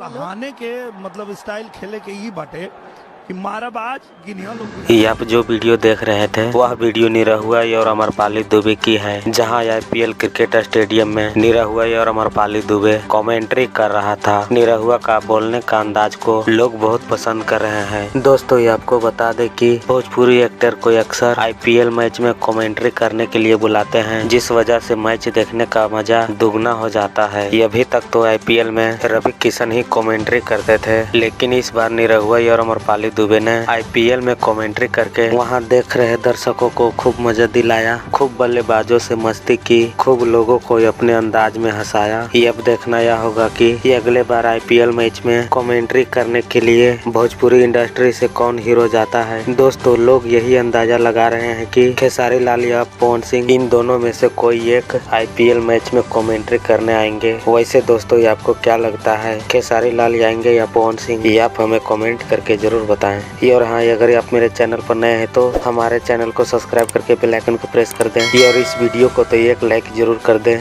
बहाने के मतलब स्टाइल खेले के ही बाटे कि माराबाज गिनिया लोग। ये आप जो वीडियो देख रहे थे वह वीडियो निरहुआ और अमरपाली दुबे की है, जहां आईपीएल क्रिकेट स्टेडियम में निरहुआ और अमरपाली दुबे कमेंट्री कर रहा था। निरहुआ का बोलने का अंदाज को लोग बहुत पसंद कर रहे हैं। दोस्तों ये आपको बता दें कि भोजपुरी एक्टर को अक्सर आईपीएल मैच में कमेंट्री करने के लिए बुलाते हैं, जिस वजह से मैच देखने का मजा दुगना हो जाता है। ये अभी तक तो आईपीएल में रवि किशन ही कमेंट्री करते थे, लेकिन इस बार निरहुआ और अमरपाली दुबे ने आईपीएल में कमेंट्री करके वहां देख रहे दर्शकों को खूब मजा दिलाया, खूब बल्लेबाजों से मस्ती की, खूब लोगों को अपने अंदाज में हंसाया। ये अब देखना यह होगा कि ये अगले बार आईपीएल मैच में कमेंट्री करने के लिए भोजपुरी इंडस्ट्री से कौन हीरो जाता है। दोस्तों लोग यही अंदाजा लगा रहे हैं कि खेसारी लाल या पवन सिंह, इन दोनों में से कोई एक आईपीएल मैच में कमेंट्री करने आएंगे। वैसे दोस्तों ये आपको क्या लगता है, खेसारी लाल आएंगे या पवन सिंह? ये आप हमें कमेंट करके जरूर बताएं। और हाँ, अगर आप मेरे चैनल पर नए हैं तो हमारे चैनल को सब्सक्राइब करके बेल आइकन को प्रेस कर दें और इस वीडियो को तो एक लाइक जरूर कर दें।